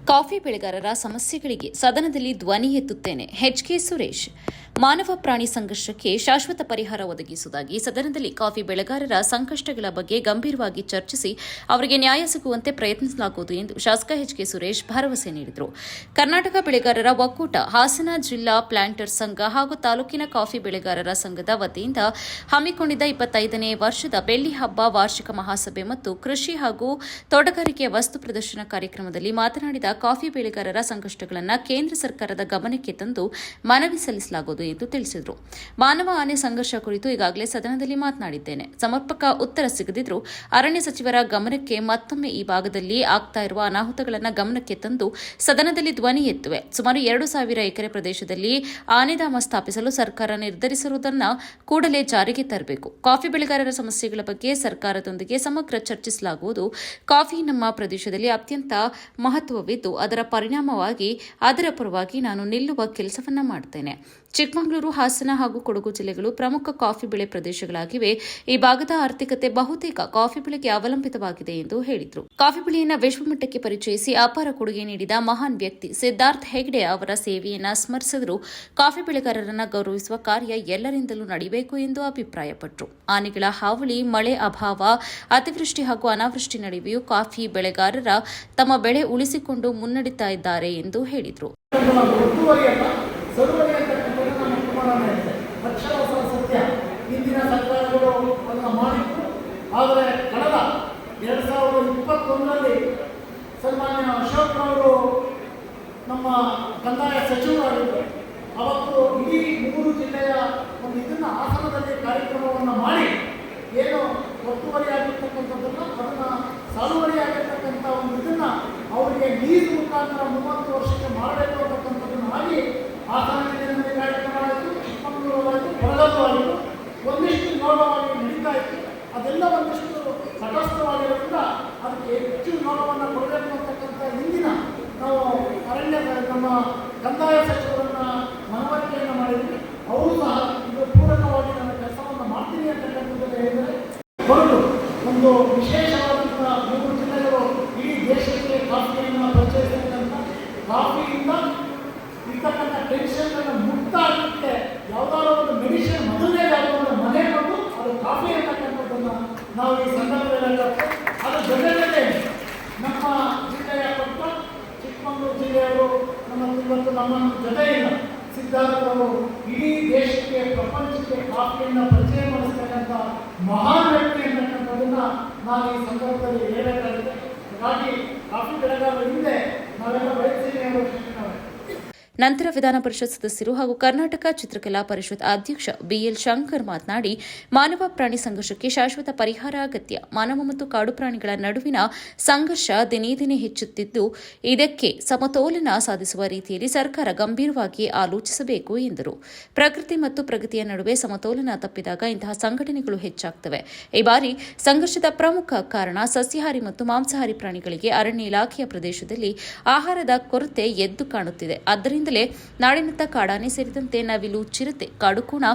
Coffee ಬೆಳೆಗಾರರ ಸಮಸ್ಯೆಗಳಿಗೆ ಸದನದಲ್ಲಿ ಧ್ವನಿ ಎತ್ತುತ್ತೇನೆ. ಎಚ್.ಕೆ. ಸುರೇಶ್. ಮಾನವ ಪ್ರಾಣಿ ಸಂಘರ್ಷಕ್ಕೆ ಶಾಶ್ವತ ಪರಿಹಾರ ಒದಗಿಸುವುದಾಗಿ ಸದನದಲ್ಲಿ ಕಾಫಿ ಬೆಳೆಗಾರರ ಸಂಕಷ್ಟಗಳ ಬಗ್ಗೆ ಗಂಭೀರವಾಗಿ ಚರ್ಚಿಸಿ ಅವರಿಗೆ ನ್ಯಾಯ ಸಿಗುವಂತೆ ಪ್ರಯತ್ನಿಸಲಾಗುವುದು ಎಂದು ಶಾಸಕ ಎಚ್.ಕೆ. ಸುರೇಶ್ ಭರವಸೆ ನೀಡಿದರು. ಕರ್ನಾಟಕ ಬೆಳೆಗಾರರ ಒಕ್ಕೂಟ, ಹಾಸನ ಜಿಲ್ಲಾ ಪ್ಲಾಂಟರ್ಸ್ ಸಂಘ ಹಾಗೂ ತಾಲೂಕಿನ ಕಾಫಿ ಬೆಳೆಗಾರರ ಸಂಘದ ವತಿಯಿಂದ ಹಮ್ಮಿಕೊಂಡಿದ್ದ 25ನೇ ವರ್ಷದ ಬೆಳ್ಳಿ ಹಬ್ಬ ವಾರ್ಷಿಕ ಮಹಾಸಭೆ ಮತ್ತು ಕೃಷಿ ಹಾಗೂ ತೋಟಗಾರಿಕೆಯ ವಸ್ತು ಪ್ರದರ್ಶನ ಕಾರ್ಯಕ್ರಮದಲ್ಲಿ ಮಾತನಾಡಿದ ಕಾಫಿ ಬೆಳೆಗಾರರ ಸಂಕಷ್ಟಗಳನ್ನು ಕೇಂದ್ರ ಸರ್ಕಾರದ ಗಮನಕ್ಕೆ ತಂದು ಮನವಿ ಸಲ್ಲಿಸಲಾಗುವುದು ಎಂದು ತಿಳಿಸಿದರು. ಮಾನವ ಆನೆ ಸಂಘರ್ಷ ಕುರಿತು ಈಗಾಗಲೇ ಸದನದಲ್ಲಿ ಮಾತನಾಡಿದ್ದೇನೆ. ಸಮರ್ಪಕ ಉತ್ತರ ಸಿಗದಿದ್ದರೂ ಅರಣ್ಯ ಸಚಿವರ ಗಮನಕ್ಕೆ ಮತ್ತೊಮ್ಮೆ ಈ ಭಾಗದಲ್ಲಿ ಆಗ್ತಾ ಇರುವ ಅನಾಹುತಗಳನ್ನು ಗಮನಕ್ಕೆ ತಂದು ಸದನದಲ್ಲಿ ಧ್ವನಿ ಎತ್ತುವೆ. ಸುಮಾರು 2,000 ಎಕರೆ ಪ್ರದೇಶದಲ್ಲಿ ಆನೆಧಾಮ ಸ್ಥಾಪಿಸಲು ಸರ್ಕಾರ ನಿರ್ಧರಿಸಿರುವುದನ್ನು ಕೂಡಲೇ ಜಾರಿಗೆ ತರಬೇಕು. ಕಾಫಿ ಬೆಳೆಗಾರರ ಸಮಸ್ಯೆಗಳ ಬಗ್ಗೆ ಸರ್ಕಾರದೊಂದಿಗೆ ಸಮಗ್ರ ಚರ್ಚಿಸಲಾಗುವುದು. ಕಾಫಿ ನಮ್ಮ ಪ್ರದೇಶದಲ್ಲಿ ಅತ್ಯಂತ ಮಹತ್ವವಿದ್ದು ಅದರ ಪರಿಣಾಮವಾಗಿ ಅದರ ಪರವಾಗಿ ನಾನು ನಿಲ್ಲುವ ಕೆಲಸವನ್ನ ಮಾಡುತ್ತೇನೆ. ಚಿಕ್ಕಮಗಳೂರು, ಹಾಸನ ಹಾಗೂ ಕೊಡಗು ಜಿಲ್ಲೆಗಳು ಪ್ರಮುಖ ಕಾಫಿ ಬೆಳೆ ಪ್ರದೇಶಗಳಾಗಿವೆ. ಈ ಭಾಗದ ಆರ್ಥಿಕತೆ ಬಹುತೇಕ ಕಾಫಿ ಬೆಳೆಗೆ ಅವಲಂಬಿತವಾಗಿದೆ ಎಂದು ಹೇಳಿದರು. ಕಾಫಿ ಬೆಳೆಯನ್ನು ವಿಶ್ವಮಟ್ಟಕ್ಕೆ ಪರಿಚಯಿಸಿ ಅಪಾರ ಕೊಡುಗೆ ನೀಡಿದ ಮಹಾನ್ ವ್ಯಕ್ತಿ ಸಿದ್ಧಾರ್ಥ ಹೆಗ್ಡೆ ಅವರ ಸೇವೆಯನ್ನು ಸ್ಮರಿಸಿದರು. ಕಾಫಿ ಬೆಳೆಗಾರರನ್ನು ಗೌರವಿಸುವ ಕಾರ್ಯ ಎಲ್ಲರಿಂದಲೂ ನಡೆಯಬೇಕು ಎಂದು ಅಭಿಪ್ರಾಯಪಟ್ಟರು. ಆನೆಗಳ ಹಾವಳಿ, ಮಳೆ ಅಭಾವ, ಅತಿವೃಷ್ಟಿ ಹಾಗೂ ಅನಾವೃಷ್ಟಿ ನಡುವೆಯೂ ಕಾಫಿ ಬೆಳೆಗಾರರ ತಮ್ಮ ಬೆಳೆ ಉಳಿಸಿಕೊಂಡು ಮುನ್ನಡೆಯುತ್ತಾ ಇದ್ದಾರೆ ಎಂದು ಹೇಳಿದರು. ಸತ್ಯ ಹಿಂದಿನ ಸರ್ಕಾರಗಳು ಅದನ್ನು ಮಾಡಿತ್ತು. ಆದರೆ ಕಳೆದ 2021ರಲ್ಲಿ ಸನ್ಮಾನ್ಯ ಅಶೋಕ್ರವರು ನಮ್ಮ ಕಂದಾಯ ಸಚಿವರಾಗಿದ್ದರು. ಅವತ್ತು ಇಡೀ 3 ಜಿಲ್ಲೆಯ ಒಂದು ಇದನ್ನು ಹಾಸನದಲ್ಲಿ ಕಾರ್ಯಕ್ರಮವನ್ನು ಮಾಡಿ ಏನು ಒತ್ತುವರಿ ಆಗಿರ್ತಕ್ಕಂಥದ್ದನ್ನು ಅದನ್ನು ಸಾಲುವರಿ ಆಗಿರ್ತಕ್ಕಂಥ ಒಂದು ಇದನ್ನು ಅವರಿಗೆ ಲೀಸ್ ಮುಖಾಂತರ 30 ವರ್ಷಕ್ಕೆ ಮಾಡಬೇಕು ಅಂತಕ್ಕಂಥದ್ದನ್ನು ಆಗಿ ಹಾಸನ ಜಿಲ್ಲೆಯಲ್ಲಿ ಕಾರ್ಯಕ್ರಮ ಆಯಿತು, ಚಿಕ್ಕಮಗಳೂರಾಯಿತು, ಕೊಡಗು ಆಯಿತು. ಒಂದಿಷ್ಟು ಗೌರವವಾಗಿ ನಡೀತಾ ಇತ್ತು. ಅದೆಲ್ಲ ಒಂದಿಷ್ಟು ತಟಸ್ಥವಾಗಿರೋದ್ರಿಂದ ಅದಕ್ಕೆ ಹೆಚ್ಚು ಗೌರವವನ್ನು ಕೊಡಬೇಕು ಅಂತಕ್ಕಂಥ ಹಿಂದಿನ ನಾವು ಅರಣ್ಯ ನಮ್ಮ ಕಂದಾಯ ಸಚಿವರನ್ನ ಮನವರಿಕೆಯನ್ನು ಮಾಡಿದ್ವಿ. ಅವರು ಸಹ ಇದು ಪೂರಕವಾಗಿ ನನ್ನ ಕೆಲಸವನ್ನು ಮಾಡ್ತೀನಿ ಅಂತಕ್ಕಂಥದ್ದನ್ನು ಹೇಳಿದರೆ ಹೊರತು ಒಂದು ವಿಶೇಷವಾದಂಥ 3 ಜಿಲ್ಲೆಗಳು ಇಡೀ ದೇಶಕ್ಕೆ ಕಾಫಿಯನ್ನು ಪರಿಚಯಿಸತಕ್ಕಂಥ ಕಾಫಿಯಿಂದ ಇರ್ತಕ್ಕಂಥ ಟೆನ್ಷನ್ಗಳನ್ನು ಮುಕ್ತ ಆಗಲಿಕ್ಕೆ ಯಾವುದಾದ್ರೂ ಒಂದು ಮೆಡಿಸಿನ್ ಮೊದಲನೇ ಯಾವುದೋ ಮನೆ ಬಂದು ಅದು ಕಾಫಿ ಅಂತಕ್ಕಂಥದ್ದನ್ನು ನಾವು ಈ ಸಂದರ್ಭದಲ್ಲಿ ಅದು ಜೊತೆಯಲ್ಲೇ ನಮ್ಮ ಜಿಲ್ಲೆಯ ಕೊಟ್ಟ ಚಿಕ್ಕಮಗಳೂರು ಜಿಲ್ಲೆಯವರು ಇವತ್ತು ನಮ್ಮ ಜೊತೆಯಿಂದ ಸಿದ್ಧಾರ್ಥವರು ಇಡೀ ದೇಶಕ್ಕೆ, ಪ್ರಪಂಚಕ್ಕೆ ಕಾಫಿಯನ್ನು ಪರಿಚಯ ಮಾಡಿಸ್ತಕ್ಕಂಥ ಮಹಾನ್ ವ್ಯಕ್ತಿ ಅಂತಕ್ಕಂಥದ್ದನ್ನು ನಾನು ಈ ಸಂದರ್ಭದಲ್ಲಿ ಹೇಳಬೇಕಾಗಿದೆ. ಹಾಗಾಗಿ ಕಾಫಿ ಬೆಳೆಗಾರರ ಹಿಂದೆ ನಾವೆಲ್ಲ ವಯಸ್ಸಿನ ನಂತರ ವಿಧಾನ ಪರಿಷತ್ ಸದಸ್ಯರು ಹಾಗೂ ಕರ್ನಾಟಕ ಚಿತ್ರಕಲಾ ಪರಿಷತ್ ಅಧ್ಯಕ್ಷ ಬಿಎಲ್ ಶಂಕರ್ ಮಾತನಾಡಿ, ಮಾನವ ಪ್ರಾಣಿ ಸಂಘರ್ಷಕ್ಕೆ ಶಾಶ್ವತ ಪರಿಹಾರ ಅಗತ್ಯ. ಮಾನವ ಮತ್ತು ಕಾಡು ಪ್ರಾಣಿಗಳ ನಡುವಿನ ಸಂಘರ್ಷ ದಿನೇ ದಿನೇ ಹೆಚ್ಚುತ್ತಿದ್ದು, ಇದಕ್ಕೆ ಸಮತೋಲನ ಸಾಧಿಸುವ ರೀತಿಯಲ್ಲಿ ಸರ್ಕಾರ ಗಂಭೀರವಾಗಿ ಆಲೋಚಿಸಬೇಕು ಎಂದರು. ಪ್ರಕೃತಿ ಮತ್ತು ಪ್ರಗತಿಯ ನಡುವೆ ಸಮತೋಲನ ತಪ್ಪಿದಾಗ ಇಂತಹ ಸಂಘಟನೆಗಳು ಹೆಚ್ಚಾಗ್ತವೆ. ಈ ಬಾರಿ ಸಂಘರ್ಷದ ಪ್ರಮುಖ ಕಾರಣ ಸಸ್ಯಾಹಾರಿ ಮತ್ತು ಮಾಂಸಾಹಾರಿ ಪ್ರಾಣಿಗಳಿಗೆ ಅರಣ್ಯ ಇಲಾಖೆಯ ಪ್ರದೇಶದಲ್ಲಿ ಆಹಾರದ ಕೊರತೆ ಎದ್ದು ಕಾಣುತ್ತಿದೆ. ಆದ್ದರಿಂದ ನಾಡಿನತ್ತ ಕಾಡಾನೆ ಸೇರಿದಂತೆ ನವಿಲು, ಚಿರತೆ, ಕಾಡುಕೋಣ,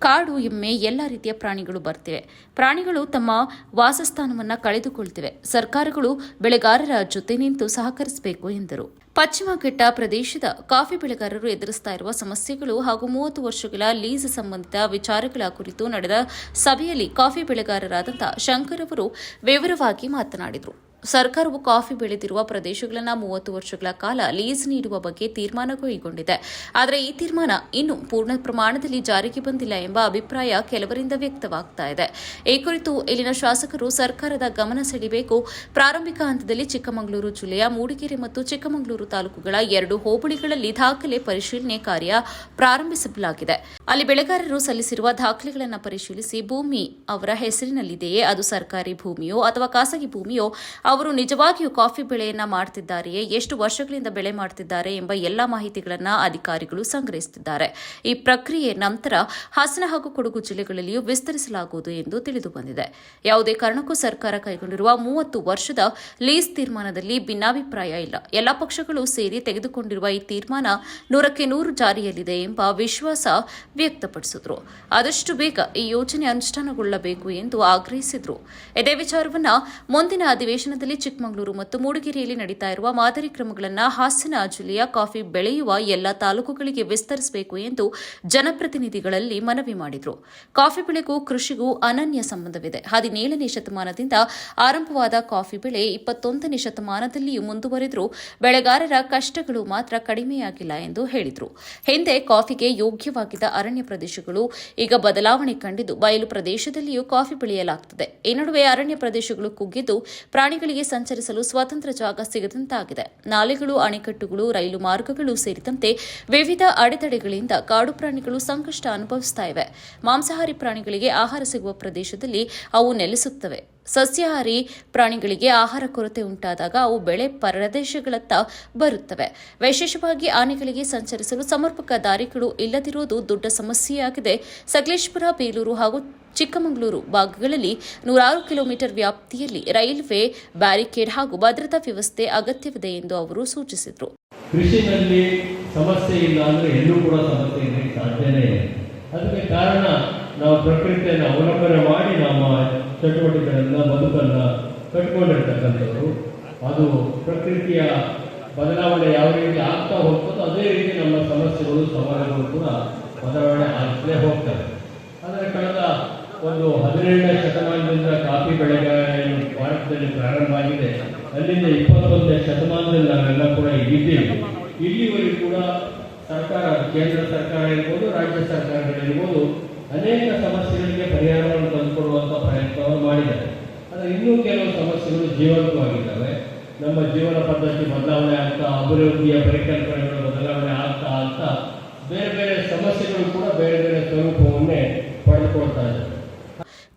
ಕಾಡು ಎಮ್ಮೆ ಎಲ್ಲ ರೀತಿಯ ಪ್ರಾಣಿಗಳು ಬರ್ತಿವೆ. ಪ್ರಾಣಿಗಳು ತಮ್ಮ ವಾಸಸ್ಥಾನವನ್ನು ಕಳೆದುಕೊಳ್ತಿವೆ. ಸರ್ಕಾರಗಳು ಬೆಳೆಗಾರರ ಜೊತೆ ನಿಂತು ಸಹಕರಿಸಬೇಕು ಎಂದರು. ಪಶ್ಚಿಮ ಘಟ್ಟ ಪ್ರದೇಶದ ಕಾಫಿ ಬೆಳೆಗಾರರು ಎದುರಿಸ್ತಾ ಇರುವ ಸಮಸ್ಯೆಗಳು ಹಾಗೂ 30 ವರ್ಷಗಳ ಲೀಸ್ ಸಂಬಂಧಿತ ವಿಚಾರಗಳ ಕುರಿತು ನಡೆದ ಸಭೆಯಲ್ಲಿ ಕಾಫಿ ಬೆಳೆಗಾರರಾದಂಥ ಶಂಕರ್ ಅವರು ವಿವರವಾಗಿ ಮಾತನಾಡಿದರು. ಸರ್ಕಾರವು ಕಾಫಿ ಬೆಳೆದಿರುವ ಪ್ರದೇಶಗಳನ್ನು 30 ವರ್ಷಗಳ ಕಾಲ ಲೀಸ್ ನೀಡುವ ಬಗ್ಗೆ ತೀರ್ಮಾನ ಕೈಗೊಂಡಿದೆ. ಆದರೆ ಈ ತೀರ್ಮಾನ ಇನ್ನೂ ಪೂರ್ಣ ಪ್ರಮಾಣದಲ್ಲಿ ಜಾರಿಗೆ ಬಂದಿಲ್ಲ ಎಂಬ ಅಭಿಪ್ರಾಯ ಕೆಲವರಿಂದ ವ್ಯಕ್ತವಾಗ್ತಾ ಇದೆ. ಈ ಕುರಿತು ಇಲ್ಲಿನ ಶಾಸಕರು ಸರ್ಕಾರದ ಗಮನ ಸೆಳೆಯಬೇಕು. ಪ್ರಾರಂಭಿಕ ಹಂತದಲ್ಲಿ ಚಿಕ್ಕಮಗಳೂರು ಜಿಲ್ಲೆಯ ಮೂಡಿಗೆರೆ ಮತ್ತು ಚಿಕ್ಕಮಗಳೂರು ತಾಲೂಕುಗಳ 2 ಹೋಬಳಿಗಳಲ್ಲಿ ದಾಖಲೆ ಪರಿಶೀಲನೆ ಕಾರ್ಯ ಪ್ರಾರಂಭಿಸಲಾಗಿದೆ. ಅಲ್ಲಿ ಬೆಳೆಗಾರರು ಸಲ್ಲಿಸಿರುವ ದಾಖಲೆಗಳನ್ನು ಪರಿಶೀಲಿಸಿ ಭೂಮಿ ಅವರ ಹೆಸರಿನಲ್ಲಿದೆಯೇ, ಅದು ಸರ್ಕಾರಿ ಭೂಮಿಯೋ ಅಥವಾ ಖಾಸಗಿ ಭೂಮಿಯೋ, ಅವರು ನಿಜವಾಗಿಯೂ ಕಾಫಿ ಬೆಳೆಯನ್ನ ಮಾಡ್ತಿದ್ದಾರೆಯೇ, ಎಷ್ಟು ವರ್ಷಗಳಿಂದ ಬೆಳೆ ಮಾಡ್ತಿದ್ದಾರೆ ಎಂಬ ಎಲ್ಲ ಮಾಹಿತಿಗಳನ್ನು ಅಧಿಕಾರಿಗಳು ಸಂಗ್ರಹಿಸುತ್ತಿದ್ದಾರೆ. ಈ ಪ್ರಕ್ರಿಯೆ ನಂತರ ಹಾಸನ ಹಾಗೂ ಕೊಡಗು ಜಿಲ್ಲೆಗಳಲ್ಲಿಯೂ ವಿಸ್ತರಿಸಲಾಗುವುದು ಎಂದು ತಿಳಿದು ಬಂದಿದೆ. ಯಾವುದೇ ಕಾರಣಕ್ಕೂ ಸರ್ಕಾರ ಕೈಗೊಂಡಿರುವ 30 ವರ್ಷದ ಲೀಸ್ ತೀರ್ಮಾನದಲ್ಲಿ ಭಿನ್ನಾಭಿಪ್ರಾಯ ಇಲ್ಲ. ಎಲ್ಲ ಪಕ್ಷಗಳು ಸೇರಿ ತೆಗೆದುಕೊಂಡಿರುವ ಈ ತೀರ್ಮಾನ 100ಕ್ಕೆ 100 ಜಾರಿಯಲ್ಲಿದೆ ಎಂಬ ವಿಶ್ವಾಸ ವ್ಯಕ್ತಪಡಿಸಿದರು. ಆದಷ್ಟು ಬೇಗ ಈ ಯೋಜನೆ ಅನುಷ್ಠಾನಗೊಳ್ಳಬೇಕು ಎಂದು ಆಗ್ರಹಿಸಿದರು. ಇದೇ ವಿಚಾರವನ್ನು ಮುಂದಿನ ಅಧಿವೇಶನದಲ್ಲಿ ಕಾರ್ಯಕ್ರಮದಲ್ಲಿ ಚಿಕ್ಕಮಗಳೂರು ಮತ್ತು ಮೂಡಿಗೆರೆಯಲ್ಲಿ ನಡೀತಾ ಇರುವ ಮಾದರಿ ಕ್ರಮಗಳನ್ನು ಹಾಸನ ಜಿಲ್ಲೆಯ ಕಾಫಿ ಬೆಳೆಯುವ ಎಲ್ಲ ತಾಲೂಕುಗಳಿಗೆ ವಿಸ್ತರಿಸಬೇಕು ಎಂದು ಜನಪ್ರತಿನಿಧಿಗಳಲ್ಲಿ ಮನವಿ ಮಾಡಿದರು. ಕಾಫಿ ಬೆಳೆಗೂ ಕೃಷಿಗೂ ಅನನ್ಯ ಸಂಬಂಧವಿದೆ. 17ನೇ ಶತಮಾನದಿಂದ ಆರಂಭವಾದ ಕಾಫಿ ಬೆಳೆ 21ನೇ ಶತಮಾನದಲ್ಲಿಯೂ ಮುಂದುವರೆದರೂ ಬೆಳೆಗಾರರ ಕಷ್ಟಗಳು ಮಾತ್ರ ಕಡಿಮೆಯಾಗಿಲ್ಲ ಎಂದು ಹೇಳಿದರು. ಹಿಂದೆ ಕಾಫಿಗೆ ಯೋಗ್ಯವಾಗಿದ್ದ ಅರಣ್ಯ ಪ್ರದೇಶಗಳು ಈಗ ಬದಲಾವಣೆ ಕಂಡಿದ್ದು ಬಯಲು ಪ್ರದೇಶದಲ್ಲಿಯೂ ಕಾಫಿ ಬೆಳೆಯಲಾಗುತ್ತದೆ. ಈ ನಡುವೆ ಅರಣ್ಯ ಪ್ರದೇಶಗಳು ಕುಗ್ಗಿದ್ದು ಪ್ರಾಣಿಗಳಿಗೆ ಸಂಚರಿಸಲು ಸ್ವತಂತ್ರ ಜಾಗ ಸಿಗದಂತಾಗಿದೆ. ನಾಲೆಗಳು, ಅಣೆಕಟ್ಟುಗಳು, ರೈಲು ಮಾರ್ಗಗಳು ಸೇರಿದಂತೆ ವಿವಿಧ ಅಡೆತಡೆಗಳಿಂದ ಕಾಡು ಪ್ರಾಣಿಗಳು ಸಂಕಷ್ಟ ಅನುಭವಿಸುತ್ತಾ ಇವೆ. ಮಾಂಸಾಹಾರಿ ಪ್ರಾಣಿಗಳಿಗೆ ಆಹಾರ ಸಿಗುವ ಪ್ರದೇಶದಲ್ಲಿ ಅವು ನೆಲೆಸುತ್ತವೆ. ಸಸ್ಯಾಹಾರಿ ಪ್ರಾಣಿಗಳಿಗೆ ಆಹಾರ ಕೊರತೆ ಉಂಟಾದಾಗ ಅವು ಬೆಳೆ ಪ್ರದೇಶಗಳತ್ತ ಬರುತ್ತವೆ. ವಿಶೇಷವಾಗಿ ಆನೆಗಳಿಗೆ ಸಂಚರಿಸಲು ಸಮರ್ಪಕ ದಾರಿಗಳು ಇಲ್ಲದಿರುವುದು ದೊಡ್ಡ ಸಮಸ್ಯೆಯಾಗಿದೆ. ಸಕಲೇಶಪುರ, ಬೇಲೂರು ಹಾಗೂ ಚಿಕ್ಕಮಗಳೂರು ಭಾಗಗಳಲ್ಲಿ 106 ಕಿಲೋಮೀಟರ್ ವ್ಯಾಪ್ತಿಯಲ್ಲಿ ರೈಲ್ವೆ ಬ್ಯಾರಿಕೇಡ್ ಹಾಗೂ ಭದ್ರತಾ ವ್ಯವಸ್ಥೆ ಅಗತ್ಯವಿದೆ ಎಂದು ಅವರು ಸೂಚಿಸಿದರು. ಕೃಷಿನಲ್ಲಿ ಸಮಸ್ಯೆ ಇಲ್ಲ ಅಂದರೆ ಎಲ್ಲೂ ಕೂಡ ಸಮಸ್ಯೆ ಇರಲಿಕ್ಕೆ ಸಾಧ್ಯನೇ ಇಲ್ಲ. ಅದಕ್ಕೆ ಕಾರಣ ನಾವು ಪ್ರಕೃತಿಯನ್ನು ಅವಲಂಬನೆ ಮಾಡಿ ನಮ್ಮ ಚಟುವಟಿಕೆಗಳನ್ನು, ಬದುಕನ್ನು ಕಟ್ಕೊಂಡಿರ್ತಕ್ಕಂಥವ್ರು. ಅದು ಪ್ರಕೃತಿಯ ಬದಲಾವಣೆ ಯಾವ ರೀತಿ ಆಗ್ತಾ ಹೋಗ್ತದೋ ಅದೇ ರೀತಿ ನಮ್ಮ ಸಮಸ್ಯೆಗಳು, ಸವಾಲುಗಳು ಕೂಡ ಬದಲಾವಣೆ ಆಗ್ತಲೇ ಹೋಗ್ತವೆ. ಆದರೆ ಕಳೆದ ಒಂದು 17ನೇ ಶತಮಾನದಿಂದ ಕಾಫಿ ಬೆಳೆಗಾರರು ಭಾರತದಲ್ಲಿ ಪ್ರಾರಂಭ ಆಗಿದೆ. ಅಲ್ಲಿಂದ 21ನೇ ಶತಮಾನದಲ್ಲಿ ನಾವೆಲ್ಲ ಕೂಡ ಇದ್ದೀವಿ. ಇಲ್ಲಿವರೆಗೂ ಕೂಡ ಸರ್ಕಾರ, ಕೇಂದ್ರ ಸರ್ಕಾರ ಇರ್ಬೋದು, ರಾಜ್ಯ ಸರ್ಕಾರಗಳಿರ್ಬೋದು, ಅನೇಕ ಸಮಸ್ಯೆಗಳಿಗೆ ಪರಿಹಾರವನ್ನು ತಂದುಕೊಡುವಂಥ ಪ್ರಯತ್ನವನ್ನು ಮಾಡಿದ್ದಾರೆ. ಆದರೆ ಇನ್ನೂ ಕೆಲವು ಸಮಸ್ಯೆಗಳು ಜೀವಂತವಾಗಿದ್ದಾವೆ. ನಮ್ಮ ಜೀವನ ಪದ್ಧತಿ ಬದಲಾವಣೆ ಆಗ್ತಾ, ಅಭಿವೃದ್ಧಿಯ ಪರಿಕಲ್ಪನೆಗಳು ಬದಲಾವಣೆ ಆಗ್ತಾ ಆಗ್ತಾ ಬೇರೆ ಬೇರೆ ಸಮಸ್ಯೆಗಳು ಕೂಡ ಬೇರೆ ಬೇರೆ ಸ್ವರೂಪವನ್ನೇ ಪಡೆದುಕೊಳ್ತಾ ಇದ್ದಾವೆ.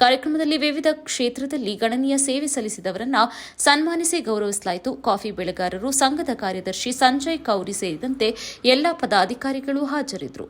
ಕಾರ್ಯಕ್ರಮದಲ್ಲಿ ವಿವಿಧ ಕ್ಷೇತ್ರದಲ್ಲಿ ಗಣನೀಯ ಸೇವೆ ಸಲ್ಲಿಸಿದವರನ್ನ ಸನ್ಮಾನಿಸಿ ಗೌರವಿಸಲಾಯಿತು. ಕಾಫಿ ಬೆಳೆಗಾರರು ಸಂಘದ ಕಾರ್ಯದರ್ಶಿ ಸಂಜಯ್ ಕೌರಿ ಸೇರಿದಂತೆ ಎಲ್ಲ ಪದಾಧಿಕಾರಿಗಳು ಹಾಜರಿದ್ದರು.